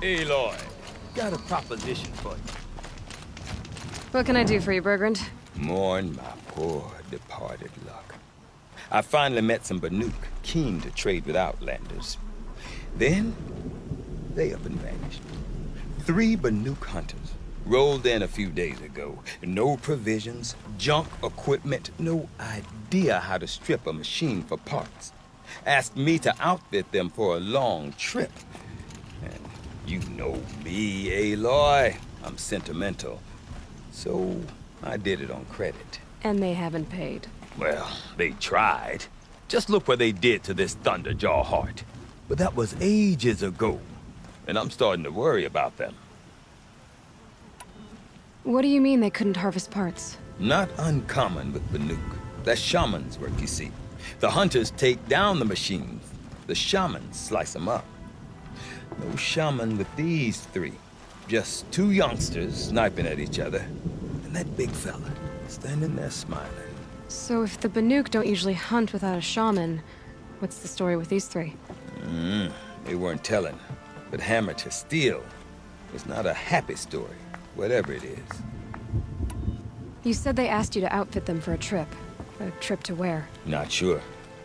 Aloy, got a proposition for you. What can I do for you, Burgrend? Mourn my poor departed luck. I finally met some Banuk, keen to trade with Outlanders. Then, they up and vanished. 3 Banuk hunters rolled in a few days ago. No provisions, junk equipment, no idea how to strip a machine for parts. Asked me to outfit them for a long trip. And you know me, Aloy. I'm sentimental. So, I did it on credit. And they haven't paid. Well, they tried. Just look what they did to this Thunderjaw Heart. But that was ages ago. And I'm starting to worry about them. What do you mean they couldn't harvest parts? Not uncommon with Banuk. That's shaman's work, you see. The hunters take down the machines. The shamans slice them up. No shaman with these 3. Just 2 youngsters sniping at each other. And that big fella standing there smiling. So if the Banuk don't usually hunt without a shaman, what's the story with these 3? They weren't telling. But hammer to steel was not a happy story, whatever it is. You said they asked you to outfit them for a trip. A trip to where? Not sure.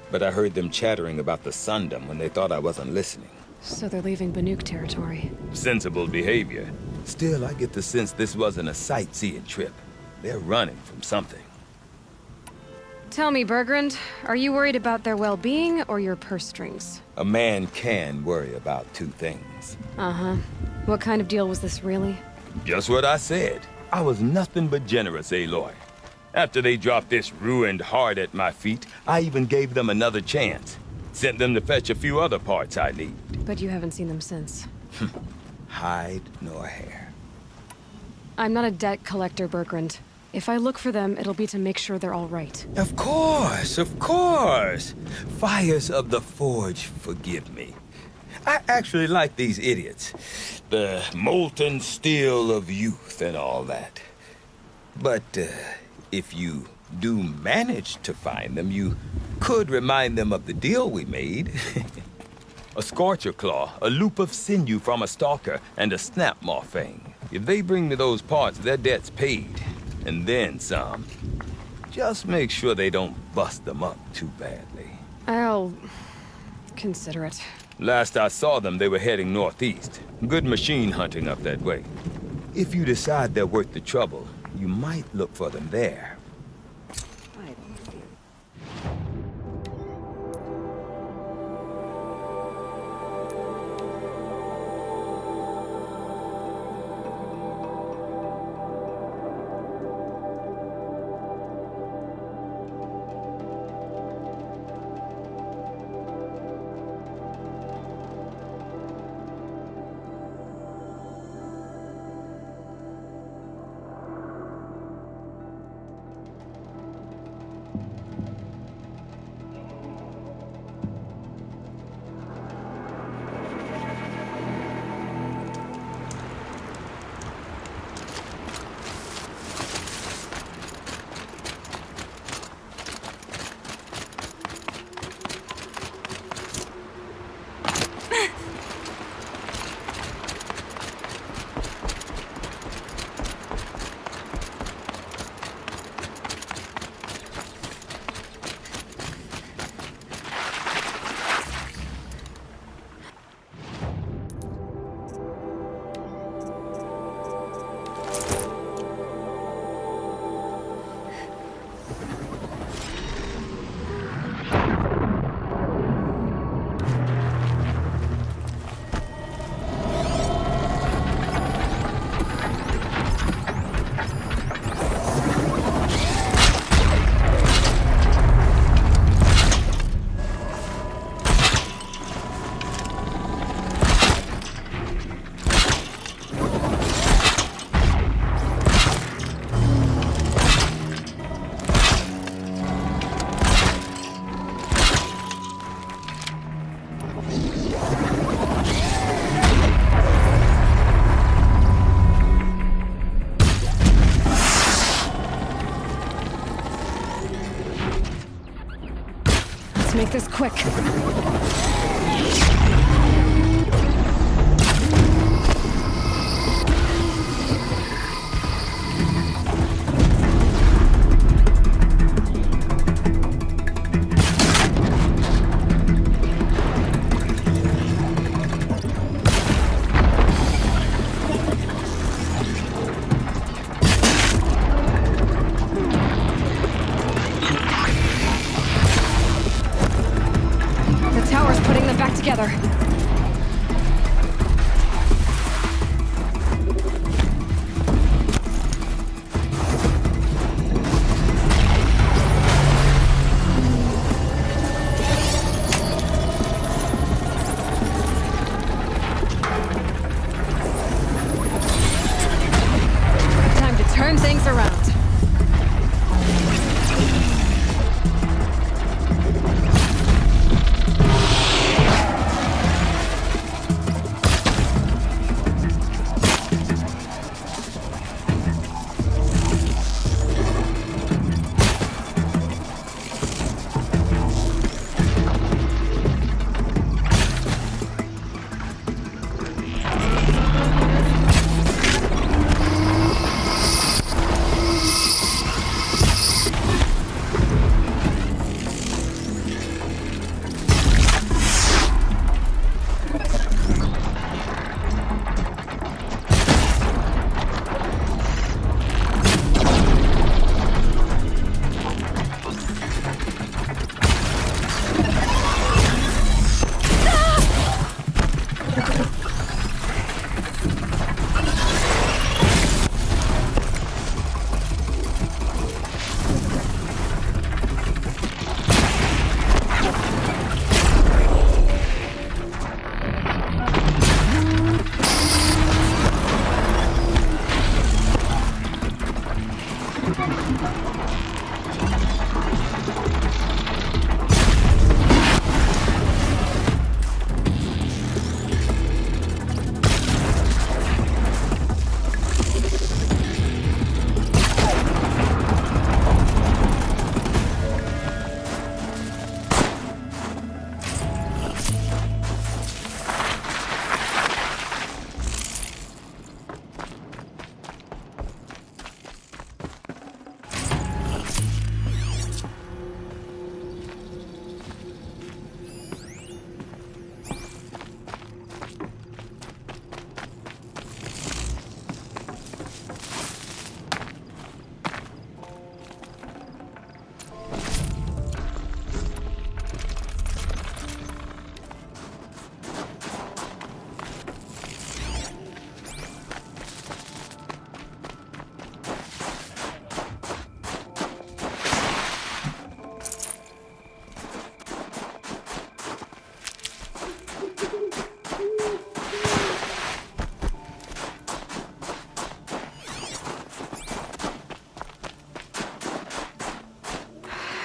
But I heard them chattering about the Sundom when they thought I wasn't listening. So they're leaving Banuk territory. Sensible behavior. Still, I get the sense this wasn't a sightseeing trip. They're running from something. Tell me, Burgrend, are you worried about their well-being or your purse strings? A man can worry about 2 things. Uh-huh. What kind of deal was this, really? Just what I said. I was nothing but generous, Aloy. After they dropped this ruined heart at my feet, I even gave them another chance. Sent them to fetch a few other parts I need. But you haven't seen them since. Hide nor hair. I'm not a debt collector, Burgrend. If I look for them, it'll be to make sure they're all right. Of course, of course. Fires of the Forge forgive me. I actually like these idiots. The molten steel of youth and all that. But, if you do manage to find them, you could remind them of the deal we made. A scorcher claw, a loop of sinew from a stalker, and a snapmaw fang. If they bring me those parts, their debt's paid. And then some. Just make sure they don't bust them up too badly. I'll consider it. Last I saw them, they were heading northeast. Good machine hunting up that way. If you decide they're worth the trouble, you might look for them there. Let's make this quick. putting them back together. Time to turn things around.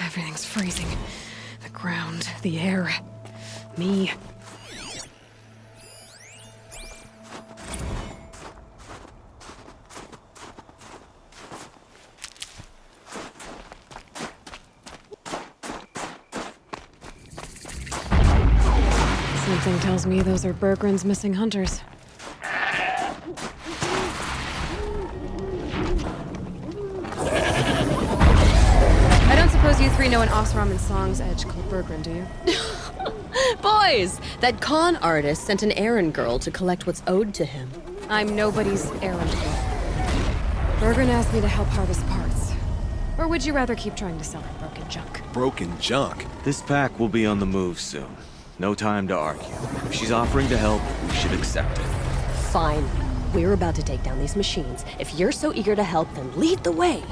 Everything's freezing. The ground, the air, me. Something tells me those are Burgrend's missing hunters. I don't suppose you three know an Osram and Song's edge called Burgrend, do you? Boys, that con artist sent an errand girl to collect what's owed to him. I'm nobody's errand girl. Burgrend asked me to help harvest parts. Or would you rather keep trying to sell her broken junk? Broken junk? This pack will be on the move soon. No time to argue. If she's offering to help, we should accept it. Fine. We're about to take down these machines. If you're so eager to help, then lead the way.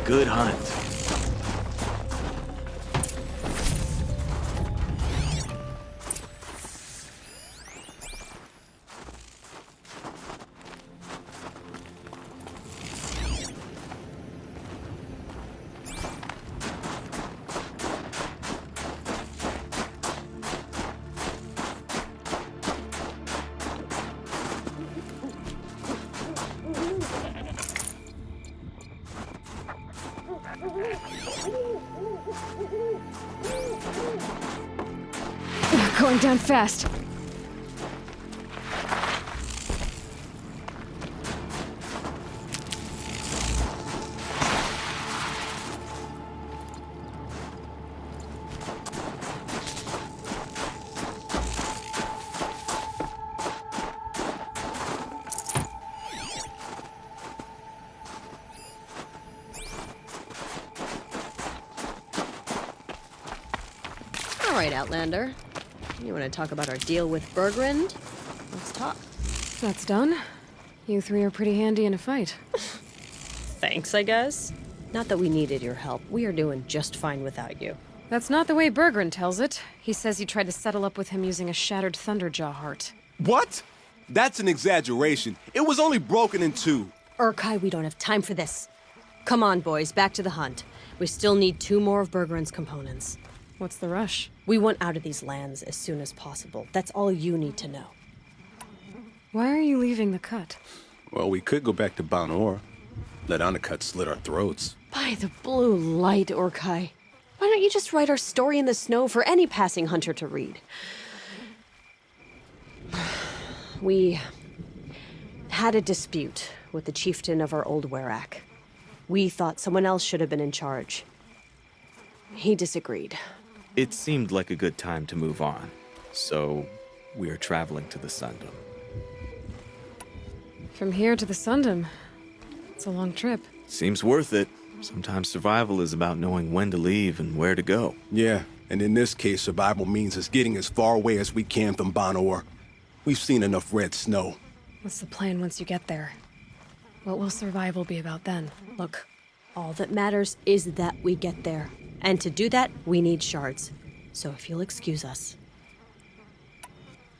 good hunt. Going down fast. All right, Outlander. You want to talk about our deal with Burgrend? Let's talk. That's done. You three are pretty handy in a fight. Thanks, I guess. Not that we needed your help. We are doing just fine without you. That's not the way Burgrend tells it. He says you tried to settle up with him using a shattered Thunderjaw Heart. What? That's an exaggeration. It was only broken in two. Urkai, we don't have time for this. Come on, boys, back to the hunt. We still need 2 more of Burgrend's components. What's the rush? We want out of these lands as soon as possible. That's all you need to know. Why are you leaving the cut? Well, we could go back to Banuk. Let Undercut slit our throats. By the blue light, Urkai. Why don't you just write our story in the snow for any passing hunter to read? We had a dispute with the chieftain of our old Werak. We thought someone else should have been in charge. He disagreed. It seemed like a good time to move on, so we are traveling to the Sundom. From here to the Sundom. It's a long trip. Seems worth it. Sometimes survival is about knowing when to leave and where to go. Yeah, and in this case, survival means us getting as far away as we can from Banuk. We've seen enough red snow. What's the plan once you get there? What will survival be about then? Look, all that matters is that we get there. And to do that, we need shards. So if you'll excuse us.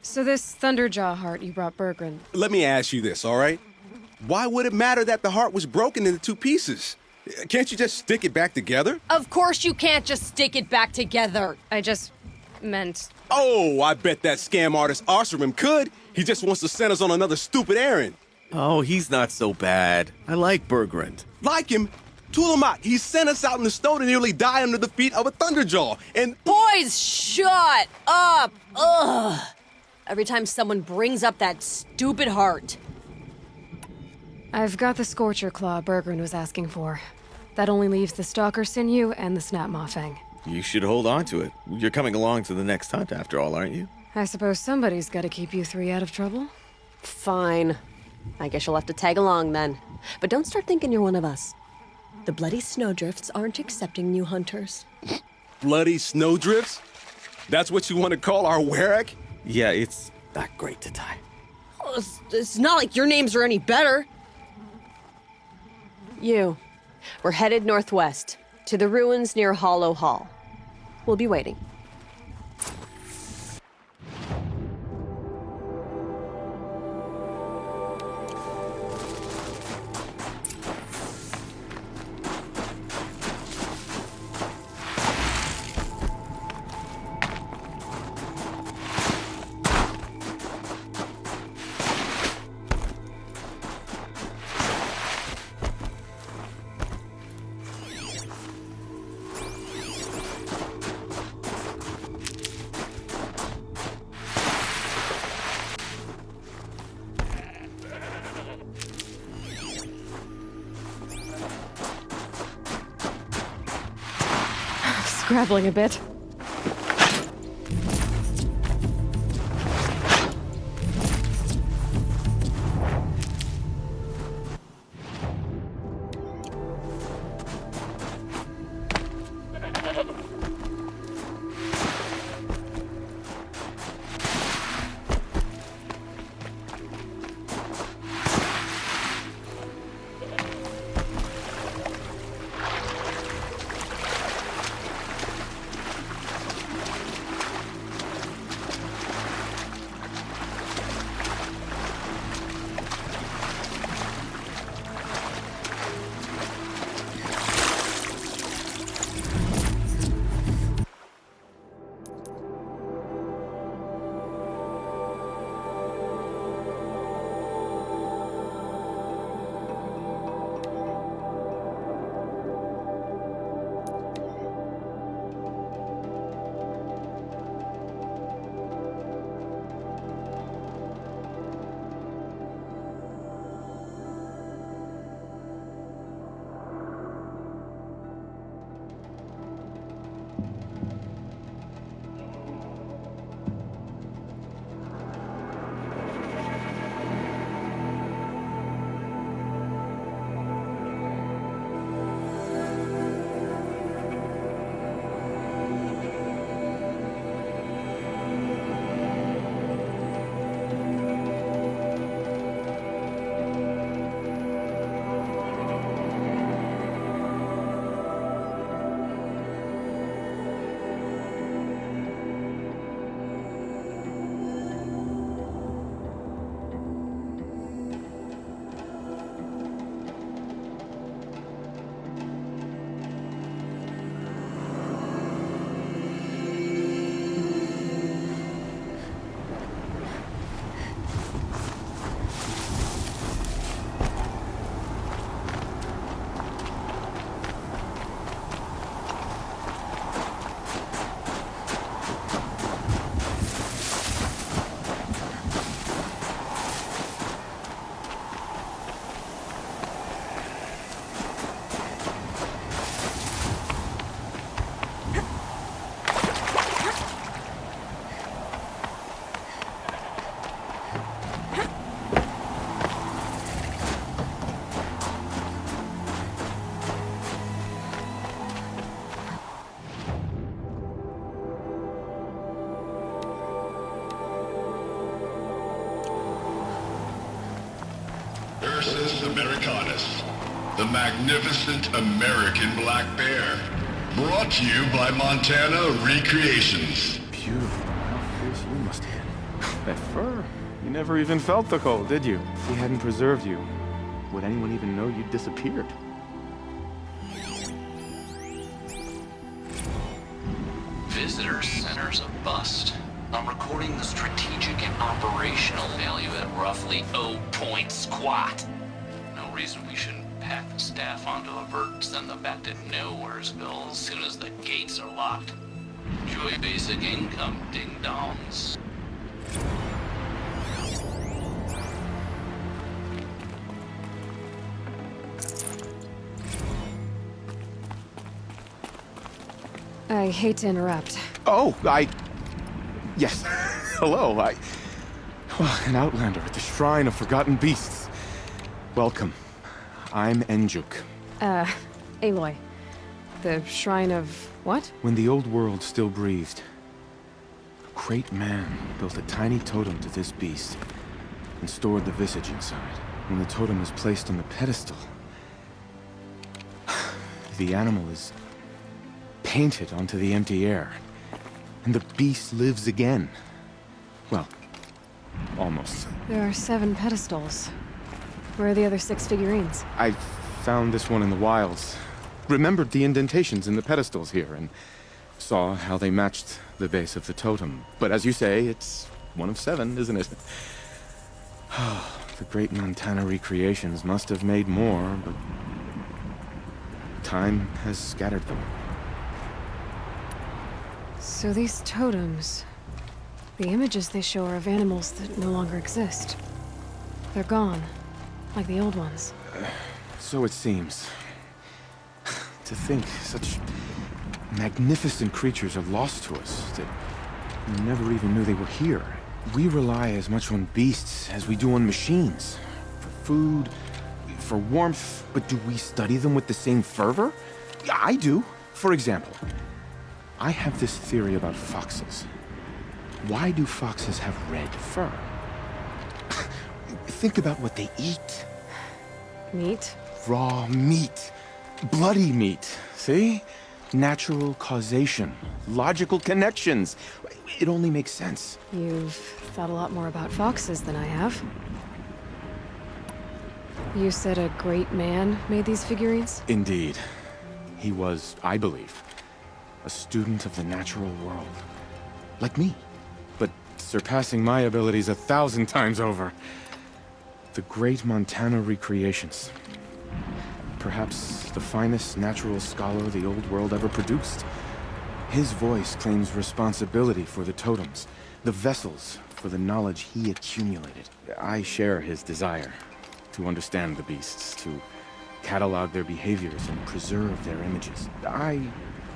So this Thunderjaw Heart you brought Burgrend. Let me ask you this, all right? Why would it matter that the heart was broken into 2 pieces? Can't you just stick it back together? Of course you can't just stick it back together. I just meant... Oh, I bet that scam artist Arsarim could. He just wants to send us on another stupid errand. Oh, he's not so bad. I like Burgrend. Like him, Tulamak, he sent us out in the snow to nearly die under the feet of a Thunderjaw. And Boys, shut up! Ugh! Every time someone brings up that stupid heart. I've got the Scorcher Claw Burgrend was asking for. That only leaves the Stalker Sinew and the Snapmaw Fang. You should hold on to it. You're coming along to the next hunt after all, aren't you? I suppose somebody's got to keep you 3 out of trouble. Fine. I guess you'll have to tag along then. But don't start thinking you're one of us. The Bloody Snowdrifts aren't accepting new hunters. bloody snowdrifts? That's what you want to call our Werak? Yeah, it's not great to tie. Oh, it's not like your names are any better. We're headed northwest, to the ruins near Hollow Hall. We'll be waiting. Scrabbling a bit. Ursus Americanus, the magnificent American black bear. Brought to you by Montana Recreations. Beautiful. How fierce you must have. That fur. You never even felt the cold, did you? If he hadn't preserved you, would anyone even know you'd disappeared? Visitor center's a bust. I'm recording the strategic and operational value at roughly 0 point squat. No reason we shouldn't pack the staff onto a vert, send them back to Nowheresville as soon as the gates are locked. Enjoy basic income, ding-dongs. I hate to interrupt. Oh, Yes. Hello, Well, an outlander at the Shrine of Forgotten Beasts. Welcome. I'm Enjuk. Aloy. The Shrine of what? When the old world still breathed, a great man built a tiny totem to this beast and stored the visage inside. When the totem is placed on the pedestal, the animal is painted onto the empty air, and the beast lives again. Well, almost. There are 7 pedestals. Where are the other 6 figurines? I found this one in the wilds. Remembered the indentations in the pedestals here, and saw how they matched the base of the totem. But as you say, it's one of 7, isn't it? The great Montana Recreations must have made more, but time has scattered them. So these totems... the images they show are of animals that no longer exist. They're gone, like the old ones. So it seems. To think such magnificent creatures are lost to us, that we never even knew they were here. We rely as much on beasts as we do on machines. For food, for warmth, but do we study them with the same fervor? I do. For example, I have this theory about foxes. Why do foxes have red fur? Think about what they eat. Meat? Raw meat. Bloody meat. See? Natural causation. Logical connections. It only makes sense. You've thought a lot more about foxes than I have. You said a great man made these figurines? Indeed. He was, I believe, a student of the natural world. Like me. But surpassing my abilities 1,000 times over. The great Montana Recreations. Perhaps the finest natural scholar the old world ever produced. His voice claims responsibility for the totems, the vessels for the knowledge he accumulated. I share his desire to understand the beasts, to catalog their behaviors and preserve their images. I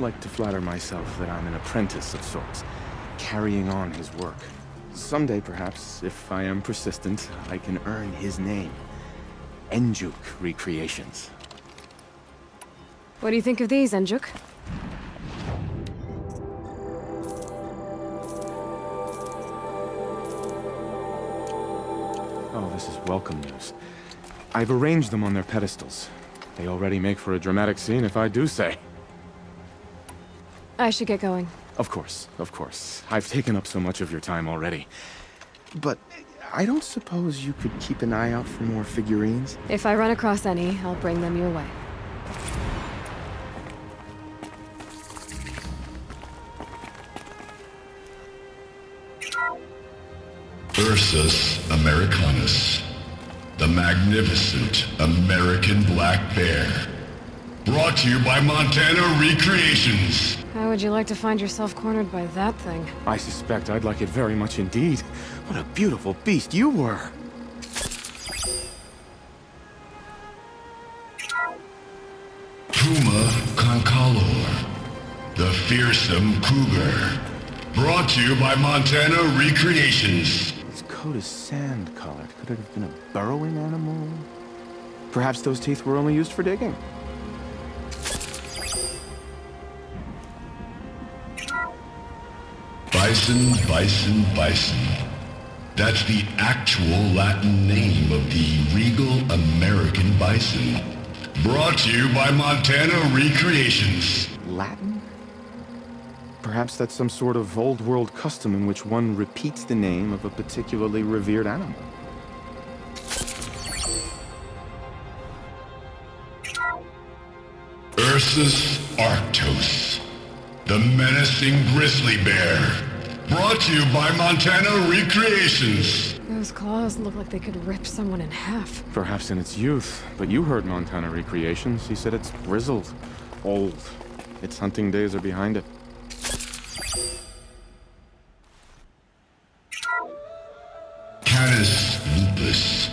like to flatter myself that I'm an apprentice of sorts, carrying on his work. Someday, perhaps, if I am persistent, I can earn his name. Enjuk Recreations. What do you think of these, Enjuk? Oh, this is welcome news. I've arranged them on their pedestals. They already make for a dramatic scene, if I do say. I should get going. Of course, of course. I've taken up so much of your time already. But I don't suppose you could keep an eye out for more figurines? If I run across any, I'll bring them your way. Ursus Americanus, the magnificent American black bear. Brought to you by Montana Recreations. How would you like to find yourself cornered by that thing? I suspect I'd like it very much indeed. What a beautiful beast you were! Puma Concalor, the fearsome cougar. Brought to you by Montana Recreations. His coat is sand-colored. Could it have been a burrowing animal? Perhaps those teeth were only used for digging. Bison, Bison, bison, bison. That's the actual Latin name of the regal American bison. Brought to you by Montana Recreations. Latin? Perhaps that's some sort of old world custom in which one repeats the name of a particularly revered animal. Ursus Arctos, the menacing grizzly bear. Brought to you by Montana Recreations. Those claws look like they could rip someone in half. Perhaps in its youth, but you heard Montana Recreations. He said it's grizzled, old. Its hunting days are behind it. Canis lupus,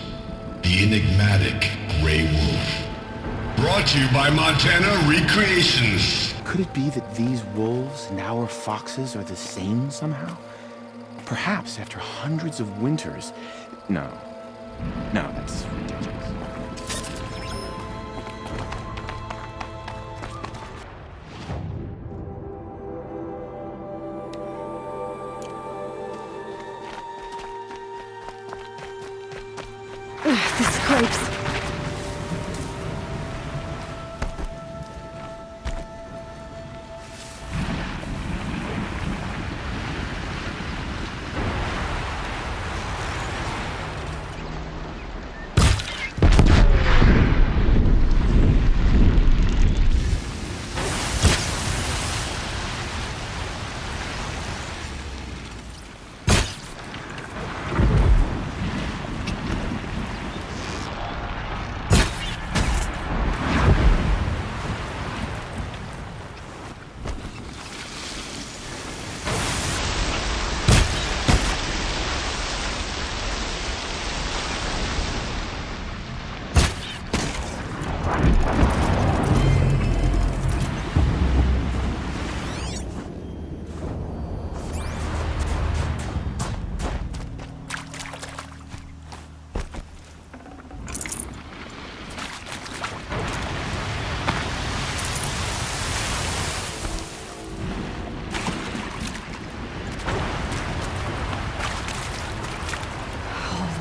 the enigmatic gray wolf. Brought to you by Montana Recreations. Could it be that these wolves and our foxes are the same somehow? Perhaps after hundreds of winters. No, that's ridiculous. Ugh, this scrapes.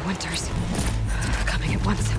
Winters. Coming at once.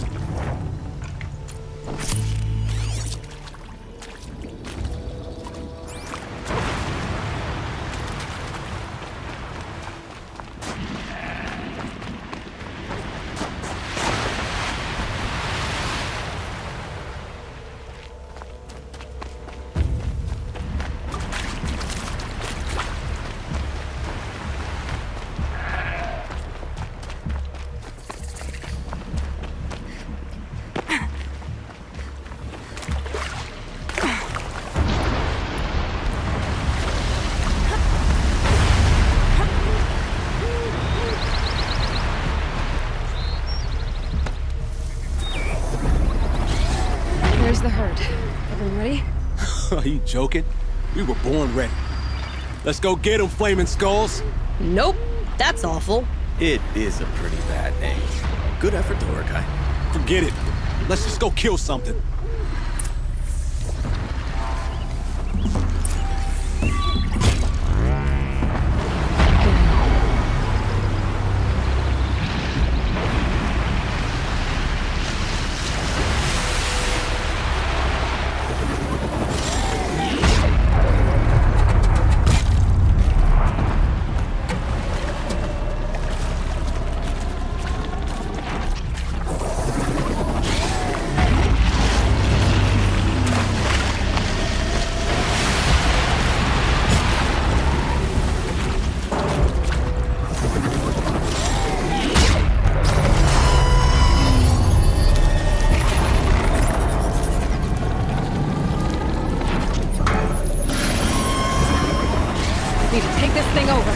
There's the herd. Everyone ready? Are you joking? We were born ready. Let's go get them, flaming skulls. Nope, that's awful. It is a pretty bad name. Good effort, Dorkai. Forget it. Let's just go kill something. Need to take this thing over.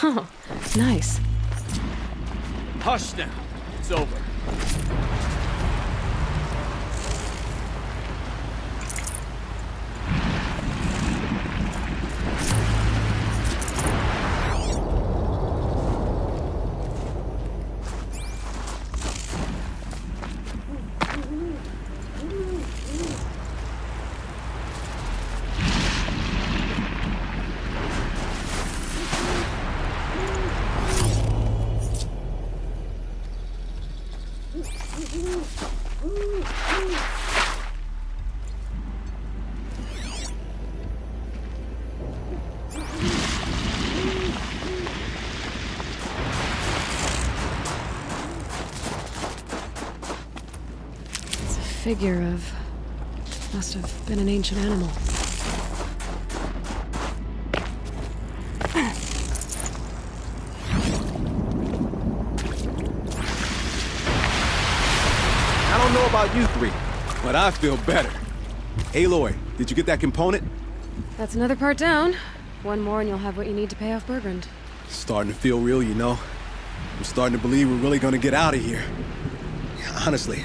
Oh, nice. Hush now. It's over. Figure of... must have been an ancient animal. I don't know about you three, but I feel better. Aloy, did you get that component? That's another part down. One more and you'll have what you need to pay off Burgrend. Starting to feel real, you know. I'm starting to believe we're really gonna get out of here. Honestly,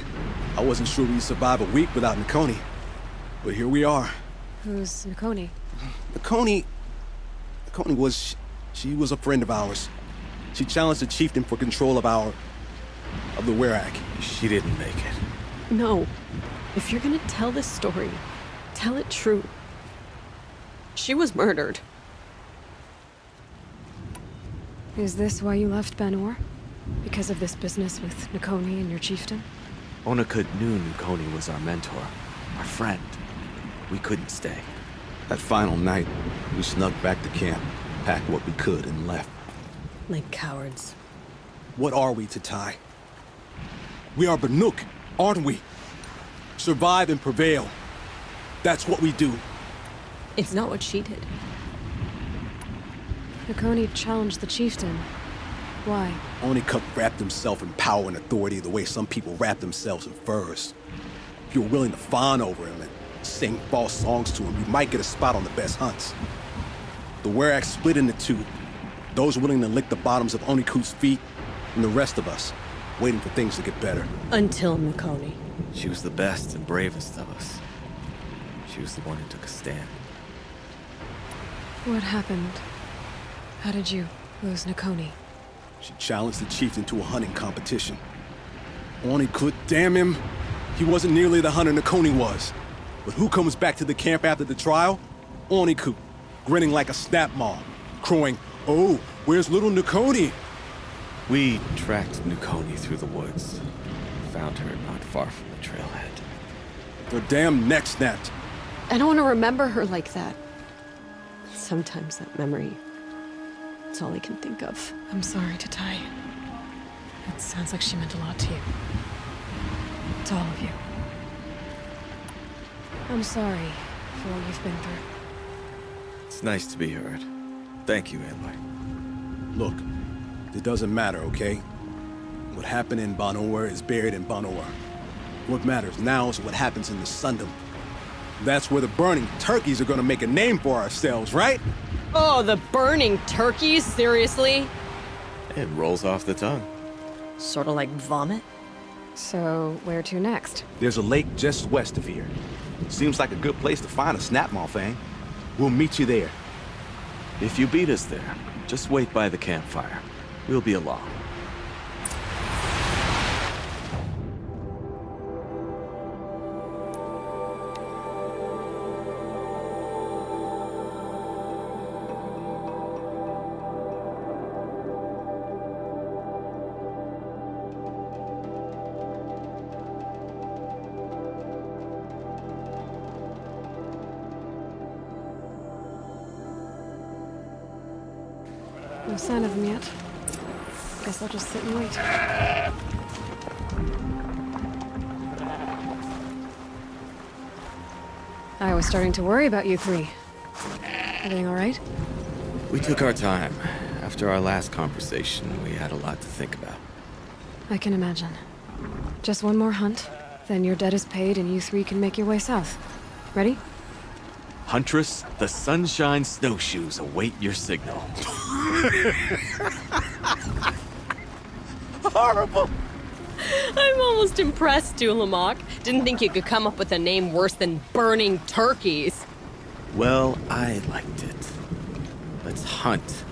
I wasn't sure we'd survive a week without Nakoni. But here we are. Who's Nakoni? Nakoni was... she was a friend of ours. She challenged the chieftain for control of the Werak. She didn't make it. No. If you're gonna tell this story, tell it true. She was murdered. Is this why you left Banur? Because of this business with Nakoni and your chieftain? Onakut knew Nakoni was our mentor, our friend. We couldn't stay. That final night, we snuck back to camp, packed what we could, and left. Like cowards. What are we to Ty? We are Banuk, aren't we? Survive and prevail. That's what we do. It's not what she did. Nakoni challenged the chieftain. Why? Onakut wrapped himself in power and authority the way some people wrap themselves in furs. If you're willing to fawn over him and sing false songs to him, you might get a spot on the best hunts. The Werak split into two. Those willing to lick the bottoms of Onakut's feet, and the rest of us, waiting for things to get better. Until Nakoni. She was the best and bravest of us. She was the one who took a stand. What happened? How did you lose Nakoni? She challenged the chieftain to a hunting competition. Onakut, damn him, he wasn't nearly the hunter Nakoni was. But who comes back to the camp after the trial? Onakut, grinning like a snap maw, crowing, "Oh, where's little Nakoni?" We tracked Nakoni through the woods. Found her not far from the trailhead. Their damn neck snapped. I don't want to remember her like that. Sometimes that memory, it's all I can think of. I'm sorry to Ty. It sounds like she meant a lot to you. To all of you. I'm sorry for what you've been through. It's nice to be heard. Thank you, Aloy. Look, it doesn't matter, okay? What happened in Banur is buried in Banur. What matters now is what happens in the Sundom. That's where the burning turkeys are gonna make a name for ourselves, right? Oh, the burning turkeys? Seriously? It rolls off the tongue. Sort of like vomit? So, where to next? There's a lake just west of here. Seems like a good place to find a snapmaw fang. We'll meet you there. If you beat us there, just wait by the campfire. We'll be along. No sign of them yet. Guess I'll just sit and wait. I was starting to worry about you three. Everything all right? We took our time. After our last conversation, we had a lot to think about. I can imagine. Just one more hunt, then your debt is paid and you three can make your way south. Ready? Huntress, the Sunshine Snowshoes await your signal. Horrible. I'm almost impressed, Dulamok. Didn't think you could come up with a name worse than burning turkeys. Well, I liked it. Let's hunt.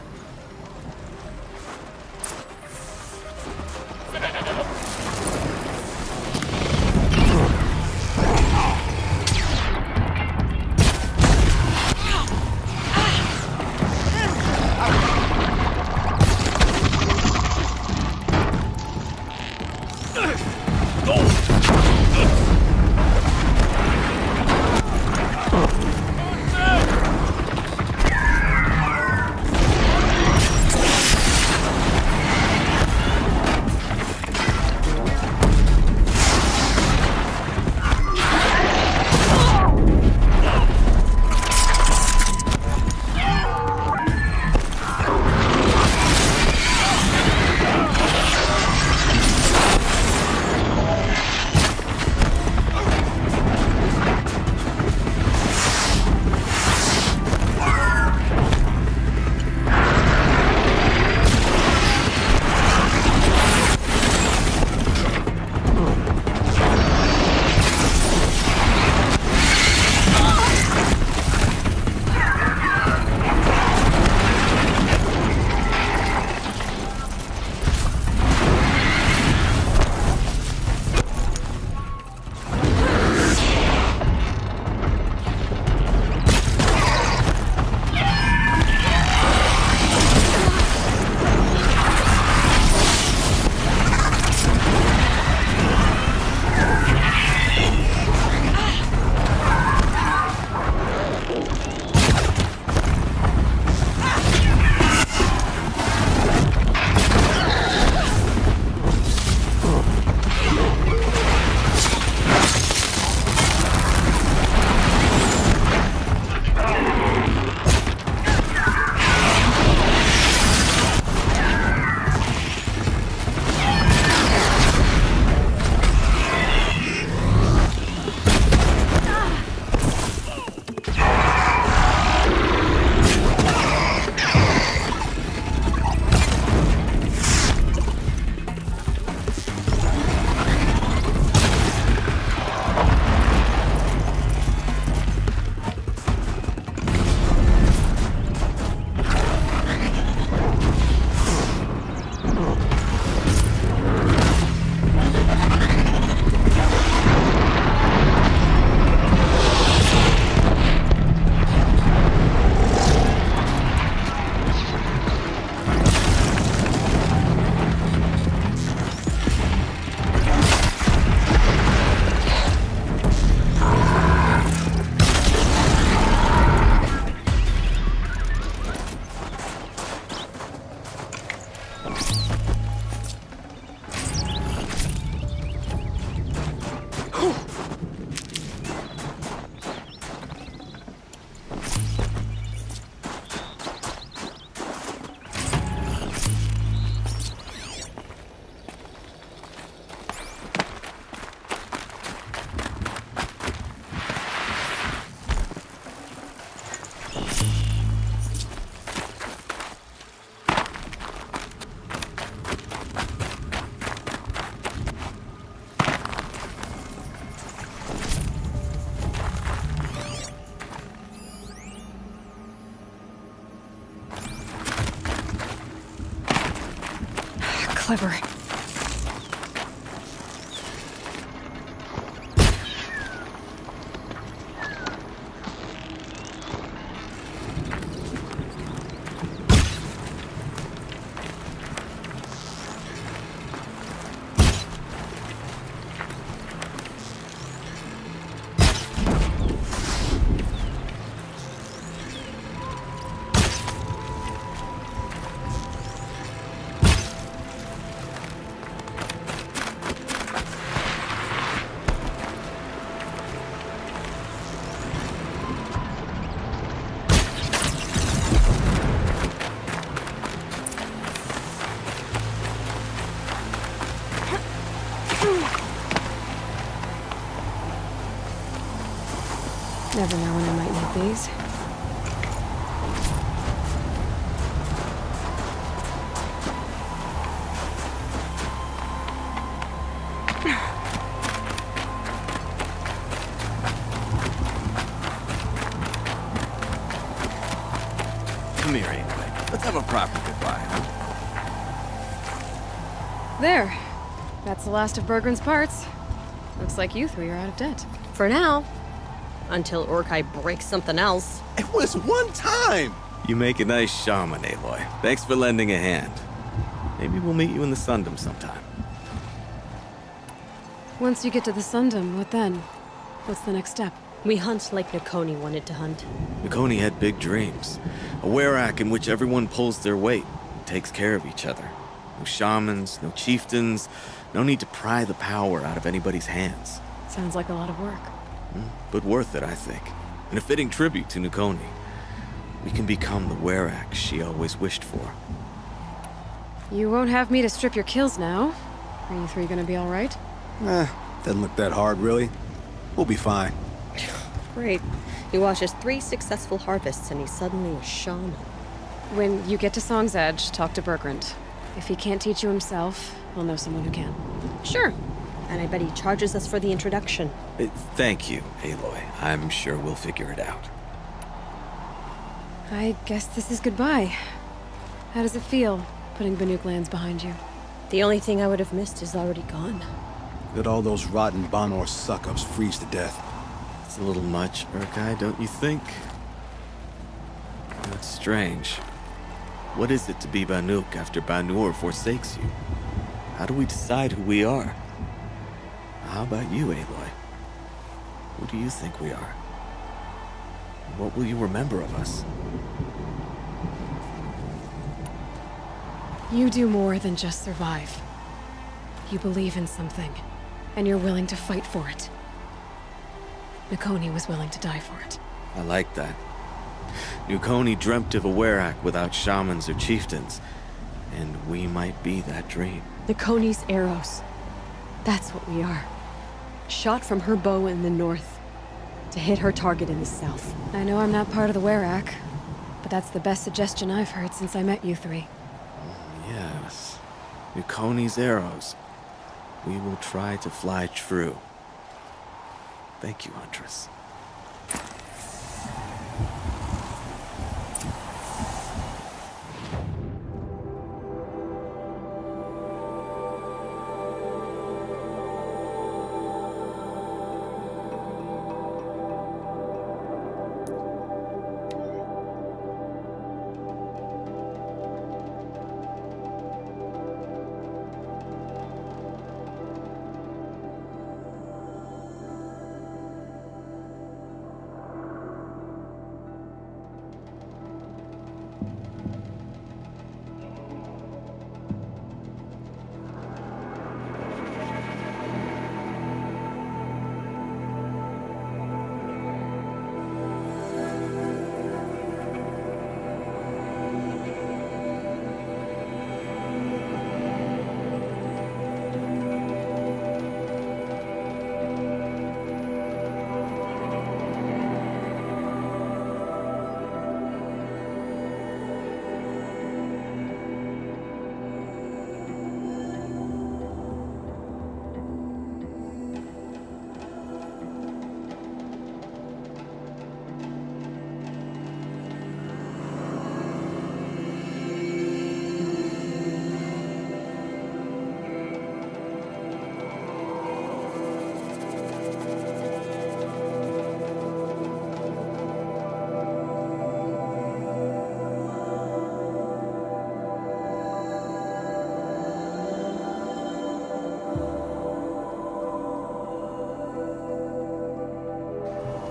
Clever. Never know when I might need these. Come here, Aloy. Let's have a proper goodbye, huh? There. That's the last of Burgrend's parts. Looks like you three are out of debt. For now. Until Urkai breaks something else. It was one time! You make a nice shaman, Aloy. Thanks for lending a hand. Maybe we'll meet you in the Sundom sometime. Once you get to the Sundom, what then? What's the next step? We hunt like Nakoni wanted to hunt. Nakoni had big dreams. A werak in which everyone pulls their weight, takes care of each other. No shamans, no chieftains, no need to pry the power out of anybody's hands. Sounds like a lot of work. But worth it, I think. And a fitting tribute to Nakoni. We can become the werak she always wished for. You won't have me to strip your kills now. Are you three gonna be all right? Doesn't look that hard, really. We'll be fine. Great. He watches 3 successful harvests and he's suddenly a shaman. When you get to Song's Edge, talk to Burgrend. If he can't teach you himself, he'll know someone who can. Sure. And I bet he charges us for the introduction. Thank you, Aloy. I'm sure we'll figure it out. I guess this is goodbye. How does it feel, putting Banuk lands behind you? The only thing I would have missed is already gone. Let all those rotten Banor suck-ups freeze to death. It's a little much, Urkai, don't you think? That's strange. What is it to be Banuk after Banur forsakes you? How do we decide who we are? How about you, Aloy? Who do you think we are? What will you remember of us? You do more than just survive. You believe in something, and you're willing to fight for it. Nakoni was willing to die for it. I like that. Nakoni dreamt of a werak without shamans or chieftains, and we might be that dream. Nakoni's arrows. That's what we are. Shot from her bow in the north, to hit her target in the south. I know I'm not part of the werak, but that's the best suggestion I've heard since I met you three. Yes. Nakoni's arrows. We will try to fly true. Thank you, Huntress.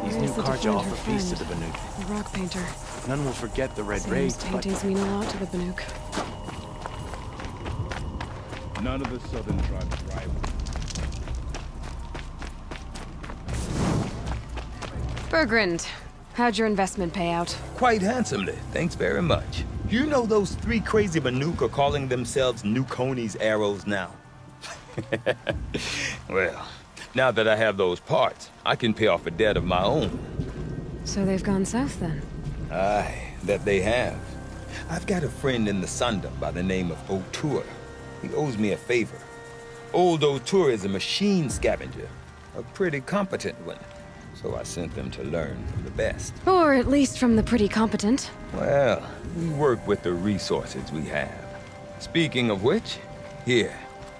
These new cards offer feast to the Banuk. The rock painter. None will forget the red Seems raids. paintings mean a lot to the Banuk. None of the southern tribes rival. Burgrend, how'd your investment pay out? Quite handsomely, thanks very much. You know those 3 crazy Banuk are calling themselves Nakoni's arrows now? Well, now that I have those parts, I can pay off a debt of my own. So they've gone south then? Aye, that they have. I've got a friend in the Sundom by the name of O'Toole. He owes me a favor. Old O'Toole is a machine scavenger, a pretty competent one. so I sent them to learn from the best. Or at least from the pretty competent. Well, we work with the resources we have. Speaking of which, here,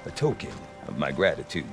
a token of my gratitude.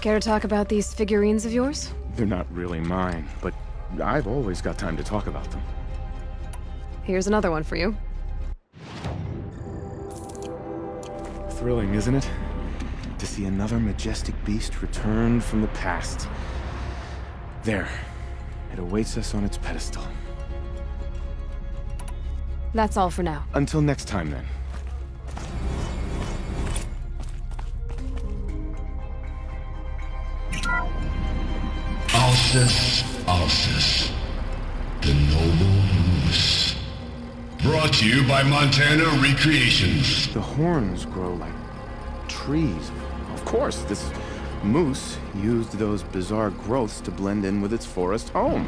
Care to talk about these figurines of yours? They're not really mine, but I've always got time to talk about them. Here's another one for you. Thrilling, isn't it? To see another majestic beast returned from the past. There. It awaits us on its pedestal. That's all for now. Until next time, then. Alcis, the noble moose. Brought to you by Montana Recreations. The horns grow like trees. Of course, this moose used those bizarre growths to blend in with its forest home.